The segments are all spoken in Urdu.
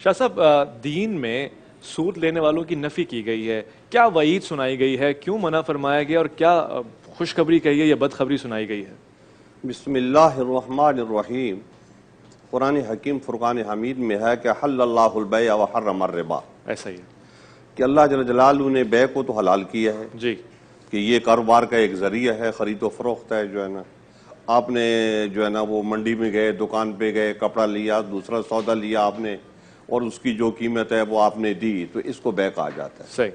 شاہ صاحب، دین میں سود لینے والوں کی نفی کی گئی ہے، کیا وعید سنائی گئی ہے، کیوں منع فرمایا گیا اور کیا خوشخبری کہی ہے یا بدخبری سنائی گئی ہے؟ بسم اللہ الرحمن الرحیم۔ قرآن حکیم فرقان حمید میں ہے کہ حل اللہ البیع وحرم الربا، ایسا ہی ہے کہ اللہ جل جلالہ نے بیع کو تو حلال کیا ہے جی، کہ یہ کاروبار کا ایک ذریعہ ہے، خرید و فروخت ہے جو ہے نا۔ آپ نے جو ہے نا وہ منڈی میں گئے، دکان پہ گئے، کپڑا لیا، دوسرا سودا لیا آپ نے اور اس کی جو قیمت ہے وہ آپ نے دی، تو اس کو بیع کہا جاتا ہے۔ صحیح۔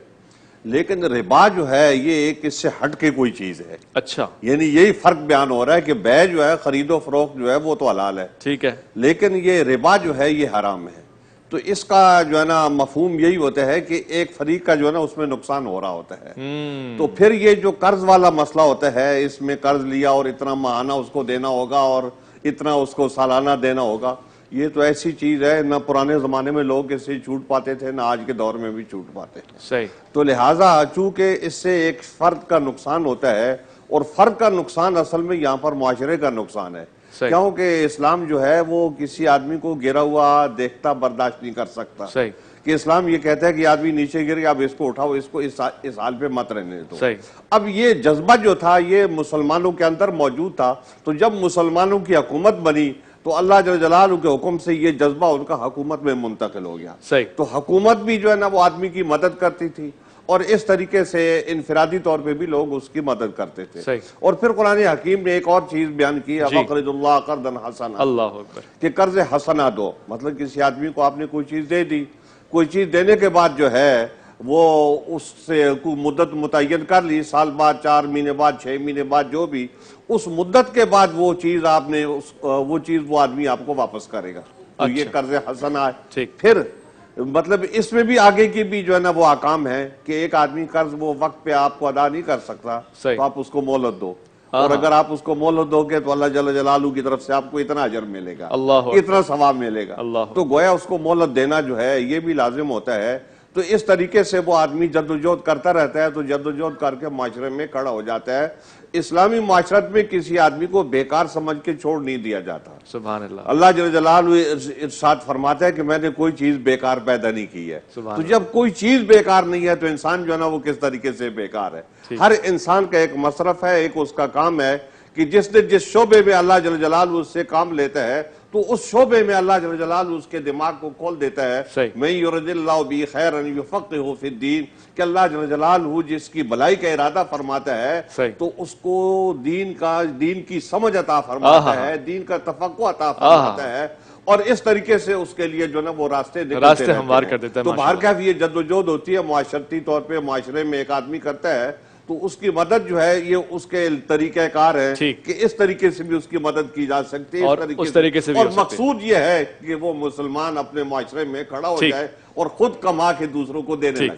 لیکن ربا جو ہے یہ ایک اس سے ہٹ کے کوئی چیز ہے، اچھا، یعنی یہی فرق بیان ہو رہا ہے کہ بیع جو ہے خرید و فروخت جو ہے وہ تو حلال ہے، ٹھیک ہے، لیکن یہ ربا جو ہے یہ حرام ہے۔ تو اس کا جو ہے نا مفہوم یہی ہوتا ہے کہ ایک فریق کا جو ہے نا اس میں نقصان ہو رہا ہوتا ہے۔ تو پھر یہ جو قرض والا مسئلہ ہوتا ہے، اس میں قرض لیا اور اتنا ماہانہ اس کو دینا ہوگا اور اتنا اس کو سالانہ دینا ہوگا، یہ تو ایسی چیز ہے نہ پرانے زمانے میں لوگ اس سے چھوٹ پاتے تھے نہ آج کے دور میں بھی چھوٹ پاتے ہیں۔ صحیح۔ تو لہٰذا چونکہ اس سے ایک فرد کا نقصان ہوتا ہے، اور فرد کا نقصان اصل میں یہاں پر معاشرے کا نقصان ہے، کیونکہ اسلام جو ہے وہ کسی آدمی کو گرا ہوا دیکھتا برداشت نہیں کر سکتا۔ صحیح۔ کہ اسلام یہ کہتا ہے کہ آدمی نیچے گر گیا، اب اس کو اٹھاؤ، اس کو اس حال پہ مت رہنے دو۔ صحیح۔ اب یہ جذبہ جو تھا یہ مسلمانوں کے اندر موجود تھا، تو جب مسلمانوں کی حکومت بنی تو اللہ جل جلالہ کے حکم سے یہ جذبہ ان کا حکومت میں منتقل ہو گیا۔ صحیح۔ تو حکومت بھی جو ہے نا وہ آدمی کی مدد کرتی تھی، اور اس طریقے سے انفرادی طور پہ بھی لوگ اس کی مدد کرتے تھے۔ صحیح۔ اور پھر قرآن حکیم نے ایک اور چیز بیان کی، فَقْرِضُ اللَّهَ قَرْضًا حَسَنًا، اللہ اکبر، کہ قرض حسنہ دو، مطلب کسی آدمی کو آپ نے کوئی چیز دے دی، کوئی چیز دینے کے بعد جو ہے وہ اس سے کوئی مدت متعین کر لی، سال بعد، 4 مہینے بعد، 6 مہینے بعد، جو بھی اس مدت کے بعد وہ چیز آپ نے وہ چیز وہ آدمی آپ کو واپس کرے گا، تو یہ قرض حسنہ ہے۔ پھر مطلب اس میں بھی آگے کی بھی جو ہے نا وہ احکام ہے کہ ایک آدمی قرض وہ وقت پہ آپ کو ادا نہیں کر سکتا تو آپ اس کو مہلت دو، اور اگر آپ اس کو مہلت دو گے تو اللہ جل جلالہ کی طرف سے آپ کو اتنا اجر ملے گا، اتنا ثواب ملے گا۔ تو گویا اس کو مہلت دینا جو ہے یہ بھی لازم ہوتا ہے۔ تو اس طریقے سے وہ آدمی جدوجہد کرتا رہتا ہے، تو جدوجہد کر کے معاشرے میں کھڑا ہو جاتا ہے۔ اسلامی معاشرت میں کسی آدمی کو بیکار سمجھ کے چھوڑ نہیں دیا جاتا۔ سبحان اللہ۔ اللہ جل جلالہ ارشاد فرماتا ہے کہ میں نے کوئی چیز بیکار پیدا نہیں کی ہے۔ تو جب کوئی چیز بیکار نہیں ہے تو انسان جو ہے نا وہ کس طریقے سے بیکار ہے؟ ہر انسان کا ایک مصرف ہے، ایک اس کا کام ہے کہ جس نے جس شعبے میں اللہ جل جلالہ اس سے کام لیتا ہے تو اس شعبے میں اللہ جل جلالہ اس کے دماغ کو کھول دیتا ہے۔ مَن یُرِدِ اللَّهُ بِهِ خَیْرًا یُفَقِّهُ فِی الدِّین، کہ اللہ جل جلالہ جس کی بھلائی کا ارادہ فرماتا ہے تو اس کو دین کی سمجھ عطا فرماتا ہے، دین کا تفقہ عطا فرماتا ہے، اور اس طریقے سے اس کے لیے جو نا وہ راستے ہموار کر دیتا ہے۔ تو بہرکیف یہ جدوجہد ہوتی ہے معاشرتی طور پہ، معاشرے میں ایک آدمی کرتا ہے تو اس کی مدد جو ہے یہ اس کے طریقہ کار ہے کہ اس طریقے سے بھی اس کی مدد کی جا سکتی ہے، اس طریقے سے بھی، اور مقصود یہ ہے کہ وہ مسلمان اپنے معاشرے میں کھڑا ہو جائے اور خود کما کے دوسروں کو دینے لگے۔